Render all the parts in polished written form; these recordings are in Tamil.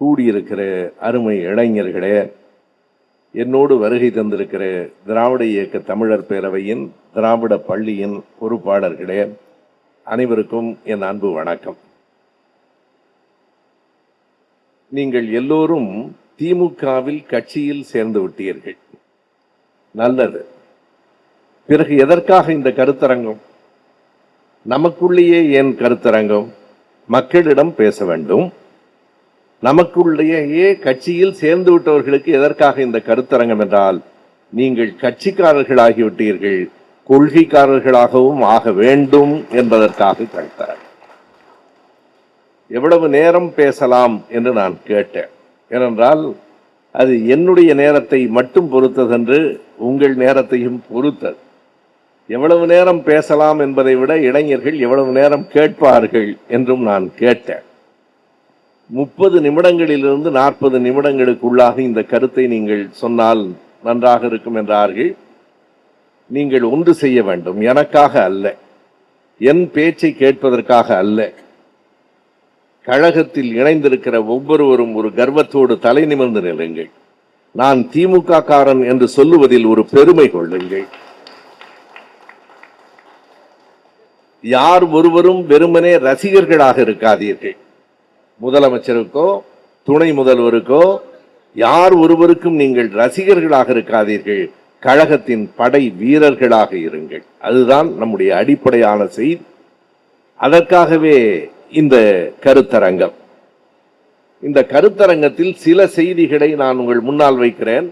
கூடியிருக்கிற அருமை இளைஞர்களே, என்னோடு வருகை தந்திருக்கிற திராவிட இயக்க தமிழர் பேரவையின் திராவிட பள்ளியின் பொறுப்பாளர்களே, அனைவருக்கும் என் அன்பு வணக்கம். நீங்கள் எல்லோரும் திமுகவில் கட்சியில் சேர்ந்து விட்டீர்கள். நல்லது. பிறகு எதற்காக இந்த கருத்தரங்கம்? நமக்குள்ளேயே ஏன் கருத்தரங்கம்? மக்களிடம் பேச வேண்டும். நமக்குள்ளேயே கட்சியில் சேர்ந்து விட்டவர்களுக்கு எதற்காக இந்த கருத்தரங்கம் என்றால், நீங்கள் கட்சிக்காரர்களாகிவிட்டீர்கள், கொள்கைக்காரர்களாகவும் ஆக வேண்டும் என்பதற்காக கருத்தரங்கம். எவ்வளவு நேரம் பேசலாம் என்று நான் கேட்டேன். ஏனென்றால் அது என்னுடைய நேரத்தை மட்டும் பொறுத்ததென்று உங்கள் நேரத்தையும் பொறுத்தது. எவ்வளவு நேரம் பேசலாம் என்பதை விட இளைஞர்கள் எவ்வளவு நேரம் கேட்பார்கள் என்றும் நான் கேட்டேன். 30 நிமிடங்களிலிருந்து 40 நிமிடங்களுக்குள்ளாக இந்த கருத்தை நீங்கள் சொன்னால் நன்றாக இருக்கும் என்றார்கள். நீங்கள் ஒன்று செய்ய வேண்டும், எனக்காக அல்ல, என் பேச்சை கேட்பதற்காக அல்ல. கழகத்தில் இணைந்திருக்கிற ஒவ்வொருவரும் ஒரு கர்வத்தோடு தலை நிமிர்ந்து நில்லுங்கள். நான் திமுக காரன் என்று சொல்லுவதில் ஒரு பெருமை கொள்ளுங்கள். யார் ஒருவரும் வெறுமனே ரசிகர்களாக இருக்காதீர்கள். முதலமைச்சருக்கோ துணை முதல்வருக்கோ யார் ஒருவருக்கும் நீங்கள் ரசிகர்களாக இருக்காதீர்கள். கழகத்தின் படை வீரர்களாக இருங்கள். அதுதான் நம்முடைய அடிப்படையான செய்தி. அதற்காகவே இந்த கருத்தரங்கம். இந்த கருத்தரங்கத்தில் சில செய்திகளை நான் உங்கள் முன்னால் வைக்கிறேன்.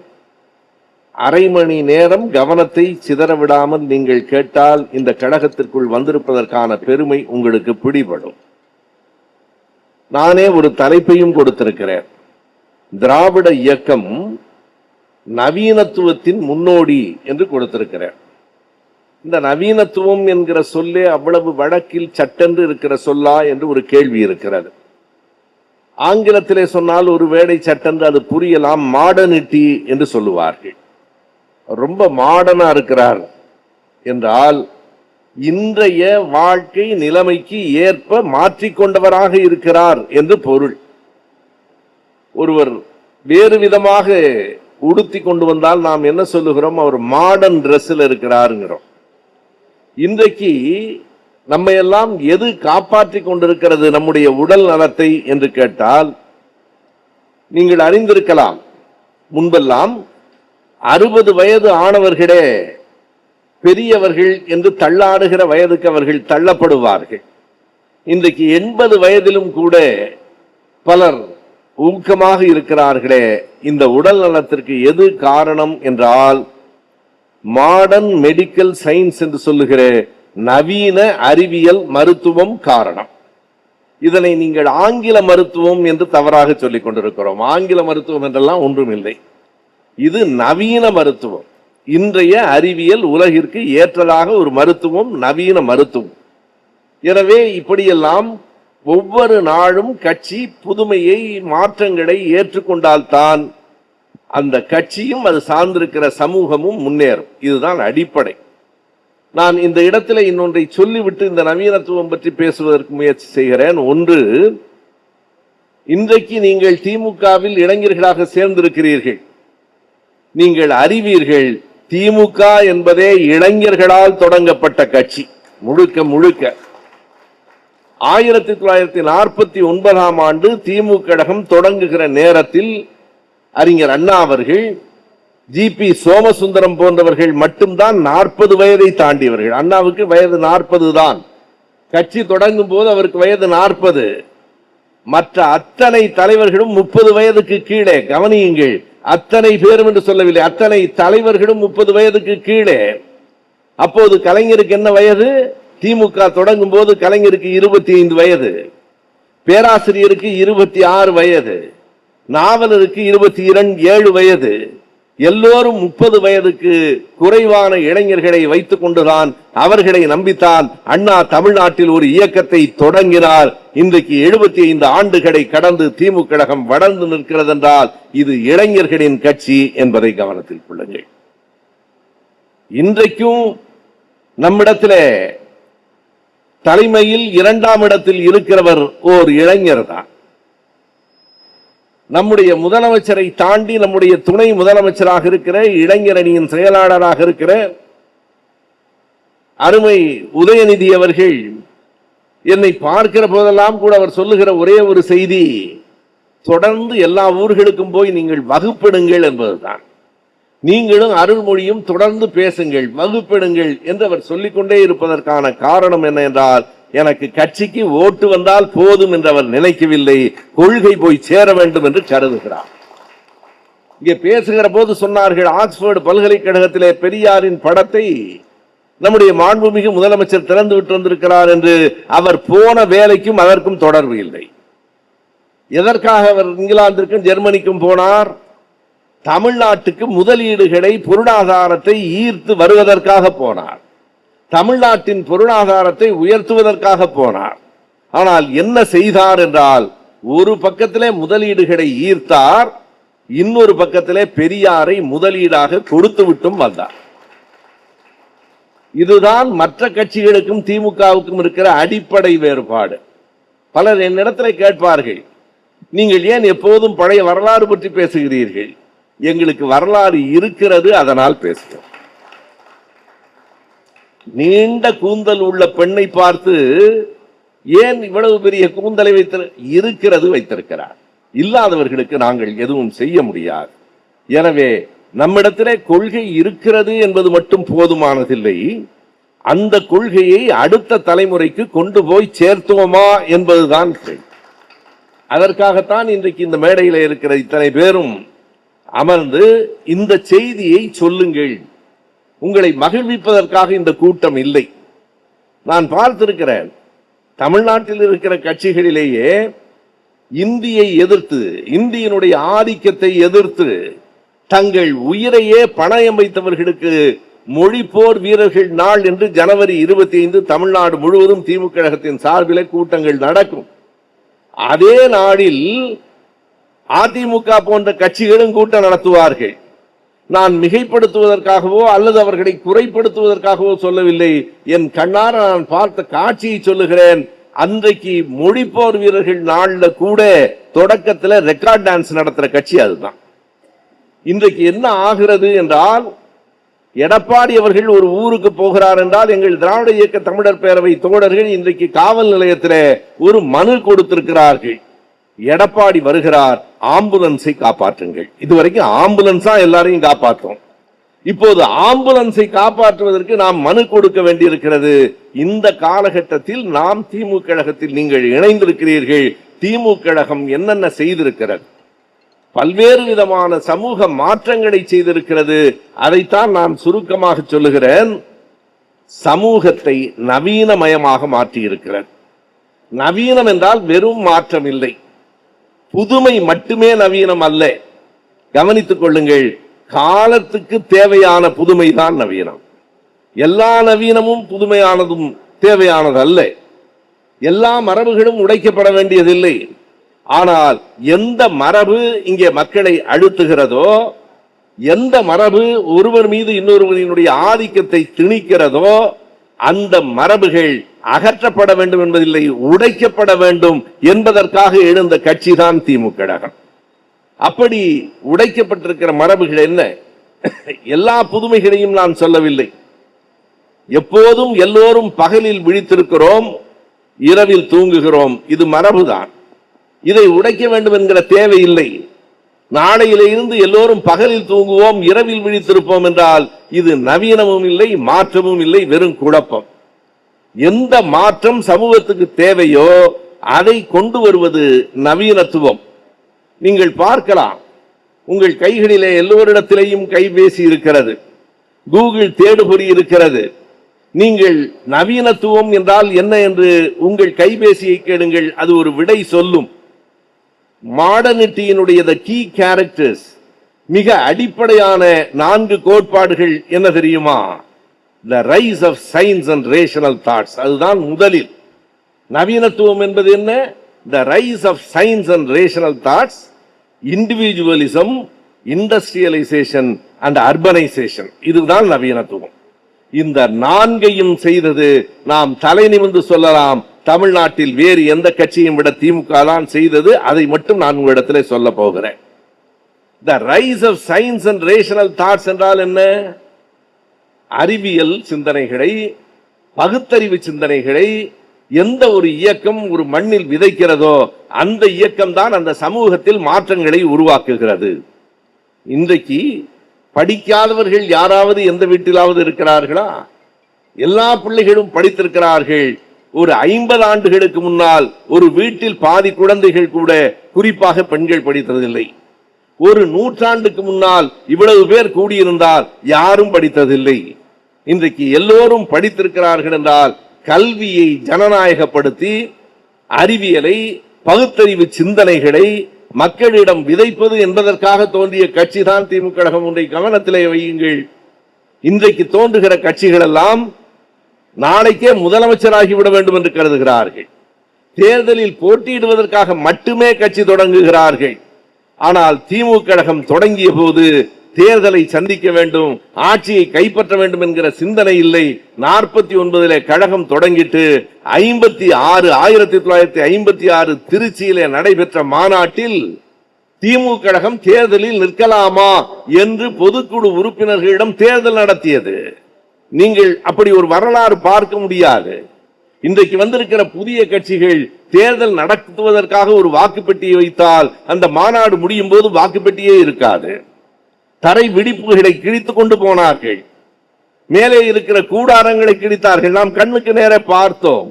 அரை மணி நேரம் கவனத்தை சிதறவிடாமல் நீங்கள் கேட்டால் இந்த கழகத்திற்குள் வந்திருப்பதற்கான பெருமை உங்களுக்கு பிடிபடும். நானே ஒரு தலைப்பையும் கொடுத்திருக்கிறேன். திராவிட இயக்கம் நவீனத்துவத்தின் முன்னோடி என்று கொடுத்திருக்கிறேன். இந்த நவீனத்துவம் என்கிற சொல்லே அவ்வளவு வழக்கில் சட்டென்று இருக்கிற சொல்லா என்று ஒரு கேள்வி இருக்கிறது. ஆங்கிலத்திலே சொன்னால் ஒரு வேளை சட்டென்று அது புரியலாம். மாடர்னிட்டி என்று சொல்லுவார்கள். ரொம்ப மாடர்னா இருக்கிறார் என்றால் இன்றைய வாழ்க்கை நிலைமைக்கு ஏற்ப மாற்றிக்கொண்டவராக இருக்கிறார் என்று பொருள். ஒருவர் வேறு விதமாக உடுத்தி கொண்டு வந்தால் நாம் என்ன சொல்லுகிறோம்? அவர் மாடர்ன் டிரெஸ்ல இருக்கிறாருங்கிறோம். இன்றைக்கு நம்ம எல்லாம் எது காப்பாற்றி கொண்டிருக்கிறது நம்முடைய உடல் நலத்தை என்று கேட்டால், நீங்கள் அறிந்திருக்கலாம், முன்பெல்லாம் 60 வயது ஆனவர்களே பெரியவர்கள் என்று தள்ளாடுகிற வயதுக்கு அவர்கள் தள்ளப்படுவார்கள். இன்றைக்கு 80 வயதிலும் கூட பலர் ஊக்கமாக இருக்கிறார்களே. இந்த உடல் நலத்திற்கு எது காரணம் என்றால், மாடர்ன் மெடிக்கல் சயின்ஸ் என்று சொல்லுகிற நவீன அறிவியல் மருத்துவம் காரணம். இதனை நீங்கள் ஆங்கில மருத்துவம் என்று தவறாக சொல்லிக் கொண்டிருக்கிறோம். ஆங்கில மருத்துவம் என்றெல்லாம் ஒன்றும் இல்லை. இது நவீன மருத்துவம். இன்றைய அறிவியல் உலகிற்கு ஏற்றதாக ஒரு மருத்துவம், நவீன மருத்துவம். எனவே இப்படியெல்லாம் ஒவ்வொரு நாளும் கட்சி புதுமையை, மாற்றங்களை ஏற்றுக்கொண்டால்தான் அந்த கட்சியும் அது சார்ந்திருக்கிற சமூகமும் முன்னேறும். இதுதான் அடிப்படை. நான் இந்த இடத்துல இன்னொன்றை சொல்லிவிட்டு இந்த நவீனத்துவம் பற்றி பேசுவதற்கு முயற்சி செய்கிறேன். ஒன்று, இன்றைக்கு நீங்கள் திமுகவில் இளைஞர்களாக சேர்ந்திருக்கிறீர்கள். நீங்கள் அறிவீர்கள், திமுக என்பதே இளைஞர்களால் தொடங்கப்பட்ட கட்சி. முழுக்க முழுக்க 1949ஆம் ஆண்டு திமுக கழகம் தொடங்குகிற நேரத்தில் அறிஞர் அண்ணா அவர்கள், ஜிபி சோமசுந்தரம் போன்றவர்கள் மட்டும்தான் 40 வயதை தாண்டியவர்கள். அண்ணாவுக்கு வயது 40 தான். கட்சி தொடங்கும் போது அவருக்கு வயது 40. மற்ற அத்தனை தலைவர்களும் 30 வயதுக்கு கீழே. கவனியுங்கள், அத்தனை பேரும் என்று சொல்லவில்லை, அத்தனை தலைவர்களும் 30 வயதுக்கு கீழே. அப்போது கலைஞருக்கு என்ன வயது? திமுக தொடங்கும் போது கலைஞருக்கு 25 வயது, பேராசிரியருக்கு 26 வயது, நாவலருக்கு 27 வயது. எல்லோரும் 30 வயதுக்கு குறைவான இளைஞர்களை வைத்துக் கொண்டுதான், அவர்களை நம்பித்தான் அண்ணா தமிழ்நாட்டில் ஒரு இயக்கத்தை தொடங்கினார். இன்றைக்கு 75 ஆண்டுகளை கடந்து திமுக கழகம் வளர்ந்து நிற்கிறது என்றால் இது இளைஞர்களின் கட்சி என்பதை கவனத்தில் கொள்ளுங்கள். இன்றைக்கும் நம்மிடத்திலே தலைமையில் 2ஆம் இடத்தில் இருக்கிறவர் ஓர் இளைஞர் தான். நம்முடைய முதலமைச்சரை தாண்டி நம்முடைய துணை முதலமைச்சராக இருக்கிற இளைஞரணியின் செயலாளராக இருக்கிற அருமை உதயநிதி அவர்கள் என்னை பார்க்கிற போதெல்லாம் கூட அவர் சொல்லுகிற ஒரே ஒரு செய்தி, தொடர்ந்து எல்லா ஊர்களுக்கும் போய் நீங்கள் வகுப்பிடுங்கள் என்பதுதான். நீங்களும் அருள்மொழியும் தொடர்ந்து பேசுங்கள், வகுப்பிடுங்கள் என்று அவர் சொல்லிக்கொண்டே இருப்பதற்கான காரணம் என்ன என்றால், எனக்கு கட்சிக்கு ஓட்டு வந்தால் போதும் என்று அவர் நினைக்கவில்லை, கொள்கை போய் சேர வேண்டும் என்று கருதுகிறார். இங்கே பேசுகிற போது சொன்னார்கள், ஆக்ஸ்போர்டு பல்கலைக்கழகத்திலே பெரியாரின் படத்தை நம்முடைய மாண்புமிகு முதலமைச்சர் திறந்து விட்டு வந்திருக்கிறார் என்று. அவர் போன வேலைக்கும் அதற்கும் தொடர்பு இல்லை. எதற்காக அவர் இங்கிலாந்திற்கும் ஜெர்மனிக்கும் போனார்? தமிழ்நாட்டுக்கு முதலீடுகளை பொருளாதாரத்தை ஈர்த்து வருவதற்காக போனார். தமிழ்நாட்டின் பொருளாதாரத்தை உயர்த்துவதற்காக போனார். ஆனால் என்ன செய்தார் என்றால், ஒரு பக்கத்திலே முதலீடுகளை ஈர்த்தார், இன்னொரு பக்கத்திலே பெரியாரை முதலீடாக கொடுத்து விட்டும் வந்தார். இதுதான் மற்ற கட்சிகளுக்கும் திமுகவுக்கும் இருக்கிற அடிப்படை வேறுபாடு. பலர் என்னிடத்தில் கேட்பார்கள், நீங்கள் ஏன் எப்போதும் பழைய வரலாறு பற்றி பேசுகிறீர்கள்? எங்களுக்கு வரலாறு இருக்கிறது, அதனால் பேசுகிறோம். நீண்ட கூந்தல் உள்ள பெண்ணை பார்த்து ஏன் இவ்வளவு பெரிய கூந்தலை இருக்கிறது வைத்திருக்கிறார். இல்லாதவர்களுக்கு நாங்கள் எதுவும் செய்ய முடியாது. எனவே நம்மிடத்திலே கொள்கை இருக்கிறது என்பது மட்டும் போதுமானதில்லை, அந்த கொள்கையை அடுத்த தலைமுறைக்கு கொண்டு போய் சேர்த்தோமா என்பதுதான். அதற்காகத்தான் இன்றைக்கு இந்த மேடையில் இருக்கிற இத்தனை பேரும் அமர்ந்து இந்த செய்தியை சொல்லுங்கள். உங்களை மகிழ்விப்பதற்காக இந்த கூட்டம் இல்லை. நான் பார்த்திருக்கிறேன், தமிழ்நாட்டில் இருக்கிற கட்சிகளிலேயே இந்தியை எதிர்த்து, இந்தியினுடைய ஆதிக்கத்தை எதிர்த்து தங்கள் உயிரையே பணயம் வைத்தவர்களுக்கு மொழிப்போர் வீரர்கள் நாள் என்று ஜனவரி 25 தமிழ்நாடு முழுவதும் திமுக கழகத்தின் சார்பில் கூட்டங்கள் நடக்கும். அதே நாளில் அதிமுக போன்ற கட்சிகளும் கூட்டம் நடத்துவார்கள். நான் மிகைப்படுத்துவதற்காகவோ அல்லது அவர்களை குறைப்படுத்துவதற்காகவோ சொல்லவில்லை, என் கண்ணார நான் பார்த்த காட்சியை சொல்லுகிறேன். அன்றைக்கு மொழிப்போர் வீரர்கள் நாள்ல கூட தொடக்கத்தில் ரெக்கார்ட் டான்ஸ் நடத்துற கட்சி அதுதான். இன்றைக்கு என்ன ஆகிறது என்றால், எடப்பாடி அவர்கள் ஒரு ஊருக்கு போகிறார் என்றால், எங்கள் திராவிட இயக்க தமிழர் பேரவை தோழர்கள் இன்றைக்கு காவல் நிலையத்தில் ஒரு மனு கொடுத்திருக்கிறார்கள். எடப்பாடி வருகிறார், ஆம்புலன்ஸை காப்பாற்றுங்கள். இதுவரைக்கும் ஆம்புலன்ஸா எல்லாரையும் காப்பாற்றோம். இப்போது ஆம்புலன்ஸை காப்பாற்றுவதற்கு நாம் மனு கொடுக்க வேண்டியிருக்கிறது. இந்த காலகட்டத்தில் நாம் திமுக கழகத்தில் நீங்கள் இணைந்திருக்கிறீர்கள். திமுக கழகம் என்னென்ன செய்திருக்கிறது, பல்வேறு விதமான சமூக மாற்றங்களை செய்திருக்கிறது. அதைத்தான் நான் சுருக்கமாக சொல்லுகிறேன். சமூகத்தை நவீனமயமாக மாற்றி இருக்கிறது. நவீனம் என்றால் வெறும் மாற்றம் இல்லை, புதுமை மட்டுமே நவீனம் அல்ல. கவனித்துக் கொள்ளுங்கள், காலத்துக்கு தேவையான புதுமைதான் நவீனம். எல்லா நவீனமும் புதுமையானதும் தேவையானது அல்ல. எல்லா மரபுகளும் உடைக்கப்பட வேண்டியதில்லை. ஆனால் எந்த மரபு இங்கே மக்களை அழுத்துகிறதோ, எந்த மரபு ஒருவர் மீது இன்னொருவரினுடைய ஆதிக்கத்தை திணிக்கிறதோ, அந்த மரபுகள் அகற்றப்பட வேண்டும் என்பதில்லை, உடைக்கப்பட வேண்டும் என்பதற்காக எழுந்த கட்சி தான் திமுக கழகம். அப்படி உடைக்கப்பட்டிருக்கிற மரபுகள் என்ன? எல்லா புதுமைகளையும் நான் சொல்லவில்லை. எப்போதும் எல்லோரும் பகலில் விழித்திருக்கிறோம், இரவில் தூங்குகிறோம், இது மரபுதான். இதை உடைக்க வேண்டும் என்கிற தேவையில்லை. நாளையில இருந்து எல்லோரும் பகலில் தூங்குவோம், இரவில் விழித்திருப்போம் என்றால் இது நவீனமும் இல்லை, மாற்றமும் இல்லை, வெறும் குழப்பம். எந்த மாற்றம் சமூகத்துக்கு தேவையோ அதை கொண்டு வருவது நவீனத்துவம். நீங்கள் பார்க்கலாம், உங்கள் கைகளிலே எல்லோரிடத்திலேயும் கைபேசி இருக்கிறது, கூகுள் தேடுபொறி இருக்கிறது. நீங்கள் நவீனத்துவம் என்றால் என்ன என்று உங்கள் கைபேசியை கேளுங்கள், அது ஒரு விடை சொல்லும். மாடர்னிட்டியினுடைய கீ கேரக்டர்ஸ், மிக அடிப்படையான 4 கோட்பாடுகள் என்ன தெரியுமா? The rise of science and rational thoughts. அதுதான் முதலில். நவீனத்துவம் என்பது என்ன? The rise of science and rational thoughts, individualism, industrialization and urbanization. இதுதான் நவீனத்துவம். இந்த 4ஐயும் செய்தது நாம் தலை நிமிர்ந்து சொல்லலாம் தமிழ்நாட்டில் வேறு எந்த கட்சியும் விட திமுக தான் செய்தது. அதை மட்டும் நான் உங்களிடத்தில் சொல்ல போகிறேன். The rise of science and rational thoughts என்றால் என்ன? அறிவியல் சிந்தனைகளை, பகுத்தறிவு சிந்தனைகளை எந்த ஒரு இயக்கம் ஒரு மண்ணில் விதைக்கிறதோ அந்த இயக்கம் தான் அந்த சமூகத்தில் மாற்றங்களை உருவாக்குகிறது. இன்றைக்கு படிக்காதவர்கள் யாராவது எந்த வீட்டிலாவது இருக்கிறார்களா? எல்லா பிள்ளைகளும் படித்திருக்கிறார்கள். ஒரு 50 ஆண்டுகளுக்கு முன்னால் ஒரு வீட்டில் பாதி குழந்தைகள் கூட, குறிப்பாக பெண்கள், படித்ததில்லை. ஒரு நூற்றாண்டுக்கு முன்னால் இவ்வளவு பேர் கூடியிருந்தால் யாரும் படித்ததில்லை. இன்றைக்கு எல்லோரும் படித்திருக்கிறார்கள் என்றால் கல்வியை ஜனநாயகப்படுத்தி அறிவியலை, பகுத்தறிவு சிந்தனைகளை மக்களிடம் விதைப்பது என்பதற்காக தோன்றிய கட்சி தான் திமுக கழகம். ஒன்றை கவனத்திலே வையுங்கள். இன்றைக்கு தோன்றுகிற கட்சிகள் எல்லாம் நாளைக்கே முதலமைச்சராகிவிட வேண்டும் என்று கருதுகிறார்கள். தேர்தலில் போட்டியிடுவதற்காக மட்டுமே கட்சி தொடங்குகிறார்கள். ஆனால் திமுக கழகம் தொடங்கிய போது தேர்தலை சந்திக்க வேண்டும், ஆட்சியை கைப்பற்ற வேண்டும் என்கிற சிந்தனை இல்லை. 49 கழகம் தொடங்கிட்டு 1956 திருச்சியிலே நடைபெற்ற மாநாட்டில் திமுக கழகம் தேர்தலில் நிற்கலாமா என்று பொதுக்குழு உறுப்பினர்களிடம் தேர்தல் நடத்தியது. நீங்கள் அப்படி ஒரு வரலாறு பார்க்க முடியாது. இன்றைக்கு வந்திருக்கிற புதிய கட்சிகள் தேர்தல் நடத்துவதற்காக ஒரு வாக்குப்பெட்டியை வைத்தால் அந்த மாநாடு முடியும் போது வாக்குப்பெட்டியே இருக்காது. தரை விடிப்புகளை கிழித்துக் கொண்டு போனார்கள். மேலே இருக்கிற கூடாரங்களை கிழித்தார்கள். நாம் கண்ணுக்கு நேர பார்த்தோம்.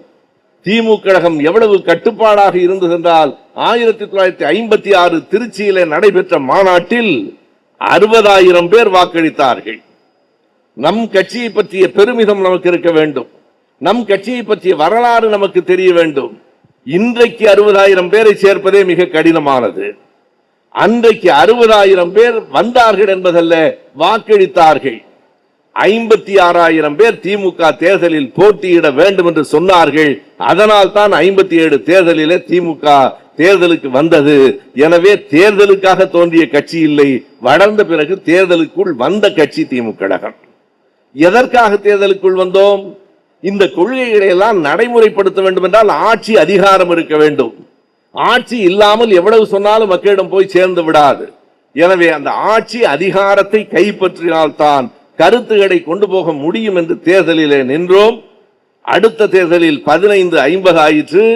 திமுக கழகம் எவ்வளவு கட்டுப்பாடாக இருந்தது என்றால் 1956 திருச்சியிலே நடைபெற்ற மாநாட்டில் 60,000 பேர் வாக்களித்தார்கள். நம் கட்சியை பற்றிய பெருமிதம் நமக்கு இருக்க வேண்டும். நம் கட்சியை பற்றிய வரலாறு நமக்கு தெரிய வேண்டும். இன்றைக்கு 60,000 பேரை சேர்ப்பதே மிக கடினமானது. அன்றைக்கு 60,000 பேர் வந்தார்கள் என்பதல்ல, வாக்களித்தார்கள். 56,000 பேர் திமுக தேர்தலில் போட்டியிட வேண்டும் என்று சொன்னார்கள். அதனால் தான் 57 தேர்தலிலே திமுக தேர்தலுக்கு வந்தது. எனவே தேர்தலுக்காக தோன்றிய கட்சி இல்லை, வளர்ந்த பிறகு தேர்தலுக்குள் வந்த கட்சி திமுக கழகம். எதற்காக தேர்தலுக்குள் வந்தோம்? இந்த கொள்கைகளை எல்லாம் நடைமுறைப்படுத்த வேண்டும் என்றால் ஆட்சி அதிகாரம் இருக்க வேண்டும். ஆட்சி இல்லாமல் எவ்வளவு சொன்னாலும் மக்களிடம் போய் சேர்ந்து விடாது. எனவே அந்த ஆட்சி அதிகாரத்தை கைப்பற்றினால்தான் கருத்துக்களை கொண்டு போக முடியும் என்று தேர்தலிலே நின்றோம். அடுத்த தேர்தலில் 15-50 ஆயிற்று.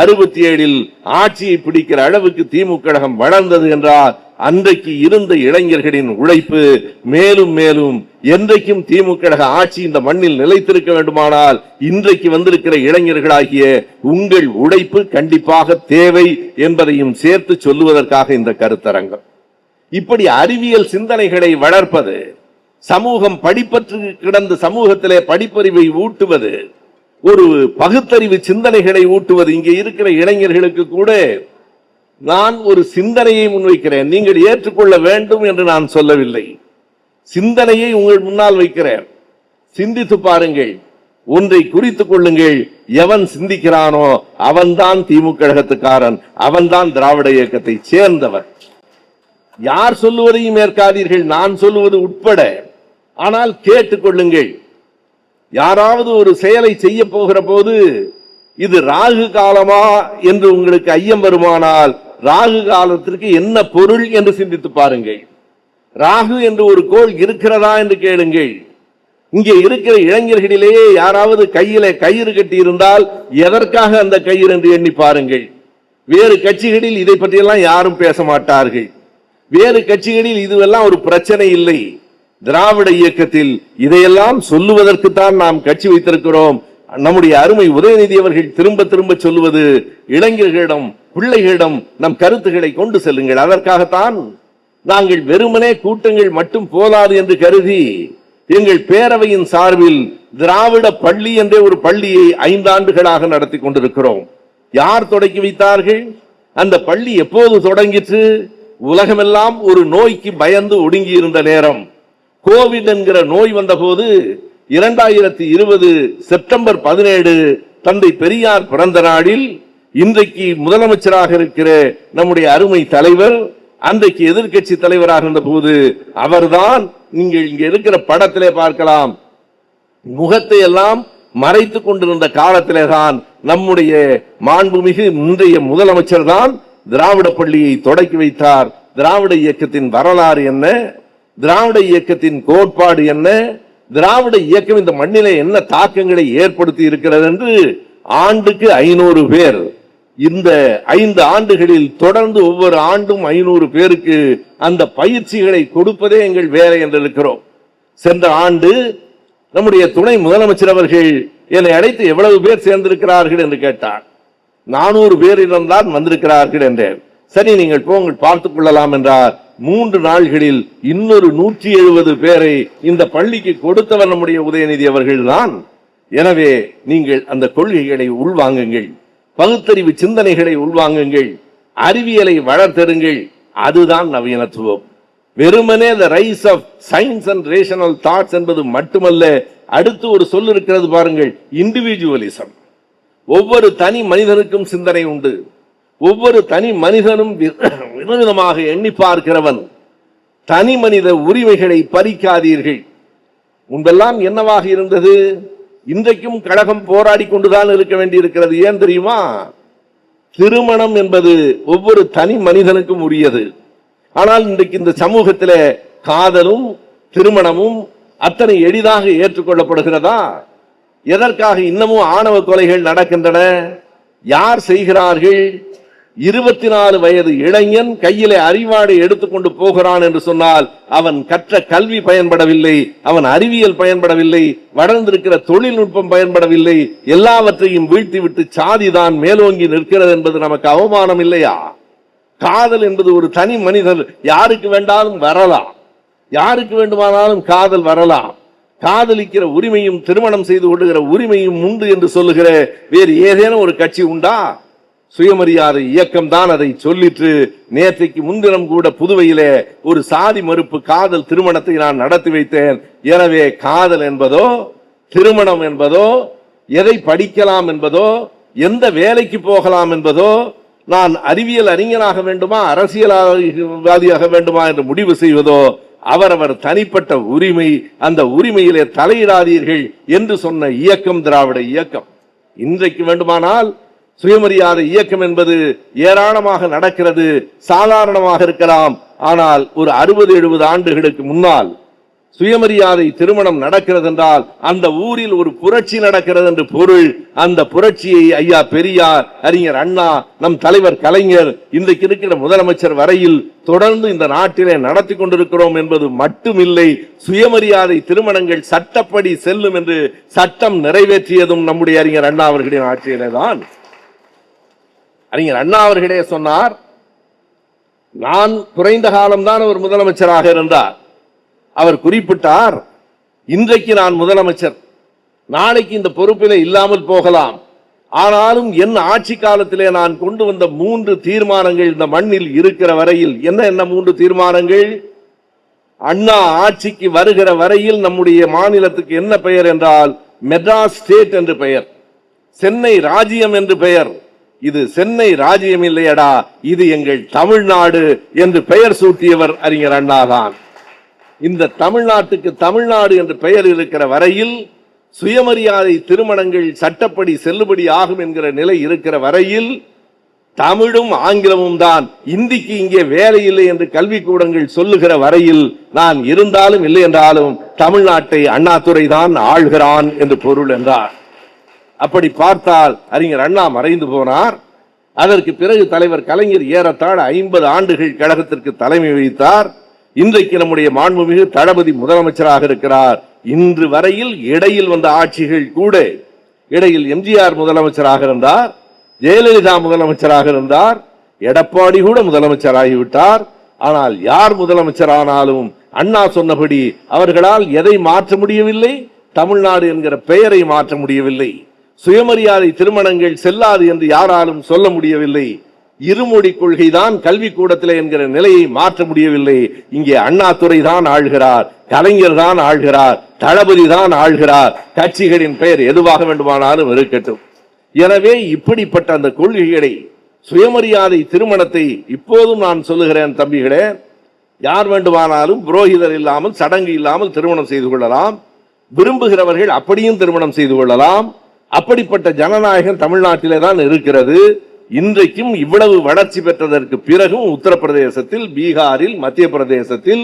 67 ஆட்சியை பிடிக்கிற அளவுக்கு திமுக கழகம் வளர்ந்தது என்றால் அன்றைக்கு இருந்த இளைஞர்களின் உழைப்பு மேலும் மேலும் என்றைக்கும் திமுக கழக ஆட்சி இந்த மண்ணில் நிலைத்திருக்க வேண்டுமானால் இன்றைக்கு வந்திருக்கிற இளைஞர்களாகிய உங்கள் உழைப்பு கண்டிப்பாக தேவை என்பதையும் சேர்த்து சொல்லுவதற்காக இந்த கருத்தரங்கம். இப்படி அறிவியல் சிந்தனைகளை வளர்ப்பது, சமூகம் படிப்பற்று கிடந்த சமூகத்திலே படிப்பறிவை ஊட்டுவது, ஒரு பகுத்தறிவு சிந்தனைகளை ஊட்டுவது. இங்கே இருக்கிற இளைஞர்களுக்கு கூட நான் ஒரு சிந்தனையை முன்வைக்கிறேன். நீங்கள் ஏற்றுக்கொள்ள வேண்டும் என்று நான் சொல்லவில்லை. சிந்தனையை உங்கள் முன்னால் வைக்கிறேன். சிந்தித்து பாருங்கள். ஒன்றை குறித்துக் கொள்ளுங்கள். எவன் சிந்திக்கிறானோ அவன்தான் திமுக கழகத்துக்காரன், அவன்தான் திராவிட இயக்கத்தை சேர்ந்தவர். யார் சொல்லுவதையும் ஏற்காதீர்கள், நான் சொல்லுவது உட்பட. ஆனால் கேட்டுக்கொள்ளுங்கள். யாராவது ஒரு செயலை செய்ய போகிற போது இது ராகு காலமா என்று உங்களுக்கு ஐயம் வருமானால் ராகு காலத்திற்கு என்ன பொருள் என்று சிந்தித்து பாருங்கள். ராகு என்று ஒரு கோள் இருக்கிறதா என்று கேளுங்கள். இங்கே இருக்கிற இளைஞர்களிலேயே யாராவது கையிலே கயிறு கட்டி இருந்தால் எதற்காக அந்த கயிறு என்று எண்ணி பாருங்கள். வேறு கட்சிகளில் இதை பற்றியெல்லாம் யாரும் பேச மாட்டார்கள். வேறு கட்சிகளில் இதுவெல்லாம் ஒரு பிரச்சனை இல்லை. திராவிட இயக்கத்தில் இதையெல்லாம் சொல்லுவதற்குத்தான் நாம் கட்சி வைத்திருக்கிறோம். நம்முடைய அருமை உதயநிதி அவர்கள் திரும்ப திரும்ப சொல்லுவது, இளைஞர்களிடம், பிள்ளைகளிடம் நம் கருத்துக்களை கொண்டு செல்லுங்கள். அதற்காகத்தான் நாங்கள் வெறுமனே கூட்டங்கள் மட்டும் போதாது என்று கருதி எங்கள் பேரவையின் சார்பில் திராவிட பள்ளி என்ற ஒரு பள்ளியை 5 ஆண்டுகளாக நடத்தி கொண்டிருக்கிறோம். யார் தொடங்கி வைத்தார்கள்? அந்த பள்ளி எப்போது தொடங்கிற்று? உலகமெல்லாம் ஒரு நோய்க்கு பயந்து ஒடுங்கி இருந்த நேரம், கோவிட் என்கிற நோய் வந்த போது 2020 செப்டம்பர் 17 தந்தை பெரியார் பிறந்த நாளில் இன்றைக்கு முதலமைச்சராக இருக்கிற நம்முடைய அருமை தலைவர் அன்றைக்கு எதிர்கட்சி தலைவராக இருந்த போது அவர்தான், நீங்கள் இங்க இருக்கிற படத்திலே பார்க்கலாம், முகத்தை எல்லாம் மறைத்து கொண்டிருந்த காலத்திலே தான் நம்முடைய மாண்புமிகு இன்றைய முதலமைச்சர் தான் திராவிட பள்ளியை தொடக்கி வைத்தார். திராவிட இயக்கத்தின் வரலாறு என்ன, திராவிட இயக்கத்தின் கோட்பாடு என்ன, திராவிட இயக்கம் இந்த மண்ணிலே என்ன தாக்கங்களை ஏற்படுத்தி இருக்கிறது என்று ஆண்டுக்கு 500 பேர், இந்த 5 ஆண்டுகளில் தொடர்ந்து ஒவ்வொரு ஆண்டும் 500 பேருக்கு அந்த பயிற்சிகளை கொடுப்பதே எங்கள் வேலை என்று இருக்கிறோம். சென்ற ஆண்டு நம்முடைய துணை முதலமைச்சர் அவர்கள் என்னை அழைத்து எவ்வளவு பேர் சேர்ந்திருக்கிறார்கள் என்று கேட்டார். 400 பேரிடம்தான் வந்திருக்கிறார்கள் என்றேன். சரி, நீங்கள் போங்கள் பார்த்துக் கொள்ளலாம் என்றார். 3 நாள்களில் இன்னொரு 170 பேரை இந்த பள்ளிக்கு கொடுத்தவர் நம்முடைய உதயநிதி அவர்கள் தான். எனவே நீங்கள் அந்த கொள்கைகளை உள்வாங்குங்கள், பகுத்தறிவு சிந்தனைகளை உள்வாங்குங்கள், அறிவியலை வளர்த்தெடுங்கள். அதுதான் நவீனத்துவம். வெறுமனே the rise of science and rational thoughts என்பது மட்டுமல்ல, அடுத்து ஒரு சொல் இருக்கிறது பாருங்கள், இண்டிவிஜுவலிசம். ஒவ்வொரு தனி மனிதனுக்கும் சிந்தனை உண்டு. ஒவ்வொரு தனி மனிதனும் விதவிதமாக எண்ணி பார்க்கிறவன். தனி மனித உரிமைகளை பறிக்காதீர்கள். முன்பெல்லாம் என்னவாக இருந்தது? இன்றைக்கும் கழகம் போராடி கொண்டுதான் இருக்க வேண்டியிருக்கிறது. ஏன் தெரியுமா? திருமணம் என்பது ஒவ்வொரு தனி மனிதனுக்கும் உரியது. ஆனால் இன்றைக்கு இந்த சமூகத்திலே காதலும் திருமணமும் அத்தனை எளிதாக ஏற்றுக்கொள்ளப்படுகிறதா? எதற்காக இன்னமும் ஆணவ கொலைகள் நடக்கின்றன? யார் செய்கிறார்கள்? 24 வயது இளைஞன் கையிலே அறிவாடை எடுத்துக்கொண்டு போகிறான் என்று சொன்னால் அவன் கற்ற கல்வி பயன்படவில்லை, அவன் அறிவியல் பயன்படவில்லை, வளர்ந்திருக்கிற தொழில்நுட்பம் பயன்படவில்லை. எல்லாவற்றையும் வீழ்த்திவிட்டு சாதிதான் மேலோங்கி நிற்கிறது என்பது நமக்கு அவமானம் இல்லையா? காதல் என்பது ஒரு தனி மனிதர் யாருக்கு வேண்டாலும் வரலாம், யாருக்கு வேண்டுமானாலும் காதல் வரலாம். காதலிக்கிற உரிமையும் திருமணம் செய்து கொள்ளுகிற உரிமையும் உண்டு என்று சொல்லுகிற வேறு ஏதேனும் ஒரு கட்சி உண்டா? சுயமரியாதை இயக்கம் தான் அதை சொல்லிற்று. நேற்றைக்கு முன்தினம் கூட புதுவையிலே ஒரு சாதி மறுப்பு காதல் திருமணத்தை நான் நடத்தி வைத்தேன். எனவே காதல் என்பதோ திருமணம் என்பதோ எதை படிக்கலாம் என்பதோ எந்த வேலைக்கு போகலாம் என்பதோ நான் அறிவியல் அறிஞனாக வேண்டுமா அரசியல்வாதியாக வேண்டுமா என்று முடிவு செய்வதோ அவரவர் தனிப்பட்ட உரிமை. அந்த உரிமையிலே தலையிடாதீர்கள் என்று சொன்ன இயக்கம் திராவிட இயக்கம். இன்றைக்கு வேண்டுமானால் சுயமரியாதை இயக்கம் என்பது ஏராளமாக நடக்கிறது, சாதாரணமாக இருக்கலாம். ஆனால் ஒரு 60-70 ஆண்டுகளுக்கு முன்னால் சுயமரியாதை திருமணம் நடக்கிறது என்றால் அந்த ஊரில் ஒரு புரட்சி நடக்கிறது என்று பொருள். அந்த புரட்சியை ஐயா பெரியார், அறிஞர் அண்ணா, நம் தலைவர் கலைஞர், இன்றைக்கு இருக்கிற முதலமைச்சர் வரையில் தொடர்ந்து இந்த நாட்டிலே நடத்தி கொண்டிருக்கிறோம் என்பது மட்டுமில்லை, சுயமரியாதை திருமணங்கள் சட்டப்படி செல்லும் என்று சட்டம் நிறைவேற்றியதும் நம்முடைய அறிஞர் அண்ணா அவர்களின் ஆட்சியிலே தான். அறிஞர் அண்ணா அவர்களே சொன்னார், நான் குறைந்த காலம்தான் அவர் முதலமைச்சராக இருந்தார். அவர் குறிப்பிட்டார், இன்றைக்கு நான் முதலமைச்சர், நாளைக்கு இந்த பொறுப்பிலே இல்லாமல் போகலாம். ஆனாலும் என் ஆட்சி காலத்திலே நான் கொண்டு வந்த 3 தீர்மானங்கள் இந்த மண்ணில் இருக்கிற வரையில். என்ன 3 தீர்மானங்கள்? அண்ணா ஆட்சிக்கு வருகிற வரையில் நம்முடைய மாநிலத்துக்கு என்ன பெயர் என்றால் மெட்ராஸ் ஸ்டேட் என்று பெயர், சென்னை ராஜ்யம் என்று பெயர். இது சென்னை ராஜ்யம் இல்லையடா, இது எங்கள் தமிழ்நாடு என்று பெயர் சூட்டியவர் அறிஞர் அண்ணா தான். இந்த தமிழ்நாட்டுக்கு தமிழ்நாடு என்று பெயர் இருக்கிற வரையில் சுயமரியாதை திருமணங்கள் சட்டப்படி செல்லுபடி ஆகும் என்கிற நிலை இருக்கிற வரையில் தமிழும் ஆங்கிலமும் தான். இந்திக்கு இங்கே வேலை இல்லை என்று கல்விக்கூடங்கள் சொல்லுகிற வரையில் நான் இருந்தாலும் இல்லை என்றாலும் தமிழ்நாட்டை அண்ணாதுரை தான் ஆள்கிறான் என்று பொருள் என்றார். அப்படி பார்த்தால் அறிஞர் அண்ணா மறைந்து போனார். அதற்கு பிறகு தலைவர் கலைஞர் ஏறத்தாழ 50 ஆண்டுகள் கழகத்திற்கு தலைமை வகித்தார். இன்றைக்கு நம்முடைய மாண்புமிகு தளபதி முதலமைச்சராக இருக்கிறார். இன்று வரையில் இடையில் வந்த ஆட்சிகள் கூட, இடையில் எம்ஜிஆர் முதலமைச்சராக இருந்தார், ஜெயலலிதா முதலமைச்சராக இருந்தார், எடப்பாடி கூட முதலமைச்சராகிவிட்டார். ஆனால் யார் முதலமைச்சரானாலும் அண்ணா சொன்னபடி அவர்களால் எதை மாற்ற முடியவில்லை? தமிழ்நாடு என்கிற பெயரை மாற்ற முடியவில்லை. சுயமரியாதை திருமணங்கள் செல்லாது என்று யாராலும் சொல்ல முடியவில்லை. இருமொழி கொள்கைதான் கல்வி கூடத்தில் என்கிற நிலையை மாற்ற முடியவில்லை. இங்கே அண்ணாதுரை தான் ஆள்கிறார், கலைஞர் தான் ஆள்கிறார், தளபதி தான் ஆள்கிறார். கட்சிகளின் பெயர் எதுவாக வேண்டுமானாலும் இருக்கட்டும். எனவே இப்படிப்பட்ட அந்த கொள்கைகளை, சுயமரியாதை திருமணத்தை இப்போதும் நான் சொல்லுகிறேன் தம்பிகளே, யார் வேண்டுமானாலும் புரோகிதர் இல்லாமல் சடங்கு இல்லாமல் திருமணம் செய்து கொள்ளலாம். விரும்புகிறவர்கள் அப்படியும் திருமணம் செய்து கொள்ளலாம். அப்படிப்பட்ட ஜனநாயகம் தமிழ்நாட்டிலே தான் இருக்கிறது. இன்றைக்கும் இவ்வளவு வளர்ச்சி பெற்றதற்கு பிறகும் உத்தரப்பிரதேசத்தில், பீகாரில், மத்திய பிரதேசத்தில்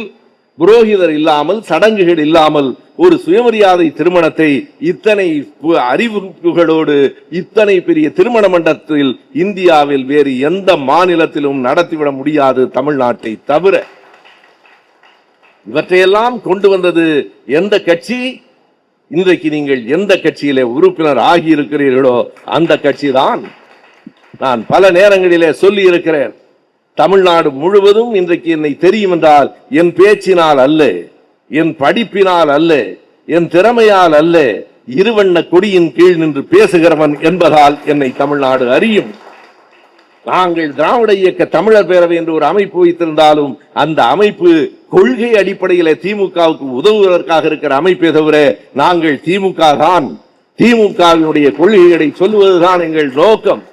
புரோகிதர் இல்லாமல், சடங்குகள் இல்லாமல் ஒரு சுயமரியாதை திருமணத்தை இத்தனை அறிவிப்புகளோடு இத்தனை பெரிய திருமண மண்டபத்தில் இந்தியாவில் வேறு எந்த மாநிலத்திலும் நடத்திவிட முடியாது, தமிழ்நாட்டை தவிர. இவற்றையெல்லாம் கொண்டு வந்தது எந்த கட்சி? இன்றைக்கு நீங்கள் எந்த கட்சியிலே உறுப்பினர் ஆகியிருக்கிறீர்களோ அந்த கட்சி தான். நான் பல நேரங்களிலே சொல்லி இருக்கிறேன், தமிழ்நாடு முழுவதும் இன்றைக்கு என்னை தெரியும் என்றால் என் பேச்சினால் அல்ல, என் படிப்பினால் அல்ல, என் திறமையால் அல்ல, இருவண்ண கொடியின் கீழ் நின்று பேசுகிறவன் என்பதால் என்னை தமிழ்நாடு அறியும். நாங்கள் திராவிட இயக்க தமிழர் பேரவை என்று ஒரு அமைப்பு வைத்திருந்தாலும் அந்த அமைப்பு கொள்கை அடிப்படையில் திமுகவுக்கு உதவுவதற்காக இருக்கிற அமைப்பை தவிர நாங்கள் திமுக தான். திமுகவினுடைய கொள்கைகளை சொல்லுவதுதான் எங்கள் நோக்கம்.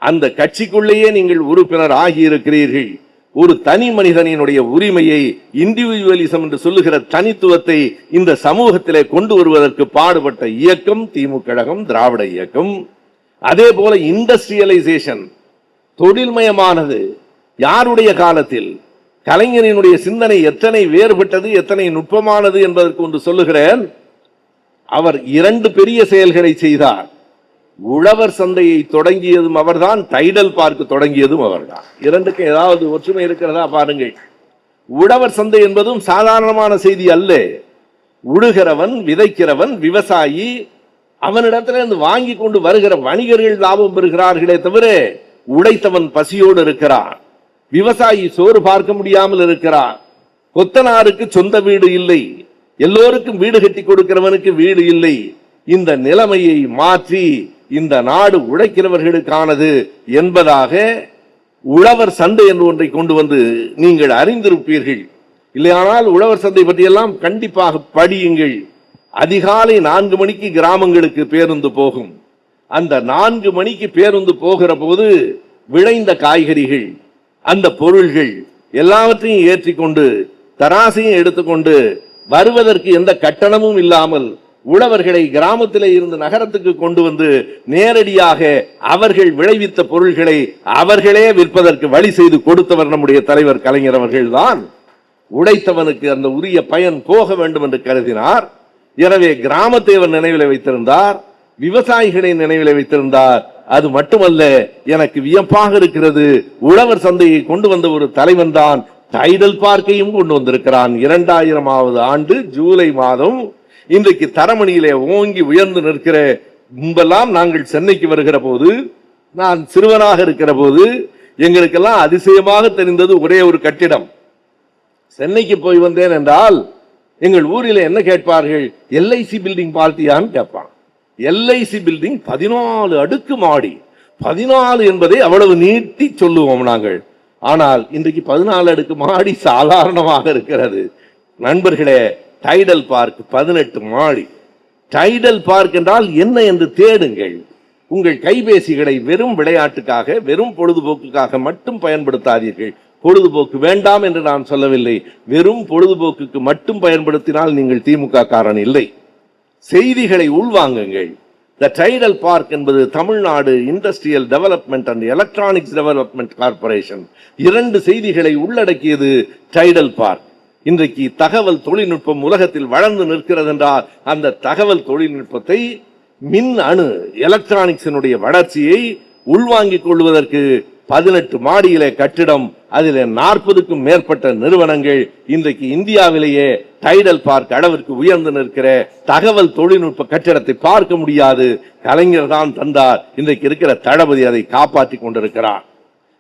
அந்த கட்சிக்குள்ளேயே நீங்கள் உறுப்பினர் ஆகியிருக்கிறீர்கள். ஒரு தனி மனிதனினுடைய உரிமையை, இண்டிவிஜுவலிசம் என்று சொல்லுகிற தனித்துவத்தை இந்த சமூகத்திலே கொண்டு வருவதற்கு பாடுபட்ட இயக்கம் திமுக கழகம், திராவிட இயக்கம். அதே போல இண்டஸ்ட்ரியலைசேஷன், தொழில்மயமானது யாருடைய காலத்தில்? கலைஞரினுடைய சிந்தனை எத்தனை வேறுபட்டது, எத்தனை நுட்பமானது என்பதற்கு ஒன்று சொல்லுகிறேன். அவர் 2 பெரிய செயல்களை செய்தார். உழவர் சந்தையை தொடங்கியதும் அவர்தான், டைடல் பார்க் தொடங்கியதும் அவர்தான். 2க்கு ஏதாவது ஒற்றுமை இருக்கிறதா பாருங்கள். உழவர் சந்தை என்பதும் சாதாரணமான செய்தி அல்ல. உழுகிறவன், விதைக்கிறவன், விவசாயி, அவனிடத்திலிருந்து வாங்கி கொண்டு வருகிற வணிகர்கள் லாபம் பெறுகிறார்களே தவிர உழைத்தவன் பசியோடு இருக்கிறான். விவசாயி சோறு பார்க்க முடியாமல் இருக்கிறான். கொத்தனாருக்கு சொந்த வீடு இல்லை, எல்லோருக்கும் வீடு கட்டி கொடுக்கிறவனுக்கு வீடு இல்லை. இந்த நிலைமையை மாற்றி இந்த நாடு உழைக்கிறவர்களுக்கானது என்பதாக உழவர் சந்தை என்று ஒன்றை கொண்டு வந்து நீங்கள் அறிந்திருப்பீர்கள். இல்லையானால் உழவர் சந்தை பற்றியெல்லாம் கண்டிப்பாக படியுங்கள். அதிகாலை 4 மணிக்கு கிராமங்களுக்கு பேருந்து போகும். அந்த 4 மணிக்கு பேருந்து போகிற போது விளைந்த காய்கறிகள், அந்த பொருள்கள் எல்லாவற்றையும் ஏற்றிக்கொண்டு தராசையும் எடுத்துக்கொண்டு வருவதற்கு எந்த கட்டணமும் இல்லாமல் உழவர்களை கிராமத்திலே இருந்து நகரத்துக்கு கொண்டு வந்து நேரடியாக அவர்கள் விளைவித்த பொருள்களை அவர்களே விற்பதற்கு வழி செய்து கொடுத்தவர் நம்முடைய தலைவர் கலைஞர் அவர்கள் தான். உழைத்தவனுக்கு அந்த உரிய பயன் போக வேண்டும் என்று கருதினார். எனவே கிராமத்தை அவர் நினைவில் வைத்திருந்தார், விவசாயிகளை நினைவில் வைத்திருந்தார். அது மட்டுமல்ல, எனக்கு வியப்பாக இருக்கிறது, உழவர் சந்தையை கொண்டு வந்த ஒரு தலைவன் தான் டைடல் பார்க்கையும் கொண்டு வந்திருக்கிறான். 2000ஆவது ஆண்டு ஜூலை மாதம் இன்றைக்கு தரமணியிலே ஓங்கி உயர்ந்து நிற்கிற. முன்பெல்லாம் நாங்கள் சென்னைக்கு வருகிற போது, நான் சிறுவனாக இருக்கிற போது எங்களுக்கெல்லாம் அதிசயமாக தெரிந்தது ஒரே ஒரு கட்டிடம். சென்னைக்கு போய் வந்தேன் என்றால் எங்கள் ஊரில் என்ன கேட்பார்கள்? எல்ஐசி பில்டிங் பார்த்தியான்னு கேட்பான். எல்ஐசி பில்டிங் 14 அடுக்கு மாடி. 14 என்பதை அவ்வளவு நீட்டி சொல்லுவோம் நாங்கள். ஆனால் இன்றைக்கு 14 அடுக்கு மாடி சாதாரணமாக இருக்கிறது. நண்பர்களே, டைடல் பார்க் 18 மாடி. டைடல் பார்க் என்றால் என்ன என்று தேடுங்கள். உங்கள் கைபேசிகளை வெறும் விளையாட்டுக்காக, வெறும் பொழுதுபோக்குக்காக மட்டும் பயன்படுத்தாதீர்கள். பொழுதுபோக்கு வேண்டாம் என்று நான் சொல்லவில்லை. வெறும் பொழுதுபோக்குக்கு மட்டும் பயன்படுத்தினால் நீங்கள் திமுக காரன் இல்லை. செய்திகளை உள்வாங்குங்கள். த டைடல் பார்க் என்பது Tamil Nadu industrial development and electronics development corporation 2 செய்திகளை உள்ளடக்கியது டைடல் பார்க். இன்றைக்கு தகவல் தொழில்நுட்பம் உலகத்தில் வளர்ந்து நிற்கிறது என்றால் அந்த தகவல் தொழில்நுட்பத்தை, மின் அணு எலக்ட்ரானிக்ஸினுடைய வளர்ச்சியை உள்வாங்கிக் கொள்வதற்கு 18 மாடியிலே கட்டிடம், அதில் 40க்கும் மேற்பட்ட நிறுவனங்கள். இன்றைக்கு இந்தியாவிலேயே டைடல் பார்க் அளவிற்கு உயர்ந்து நிற்கிற தகவல் தொழில்நுட்ப கட்டிடத்தை பார்க்க முடியாது. கலைஞர் தான் தந்தார். இன்றைக்கு இருக்கிற தளபதி அதை காப்பாற்றிக் கொண்டிருக்கிறார்.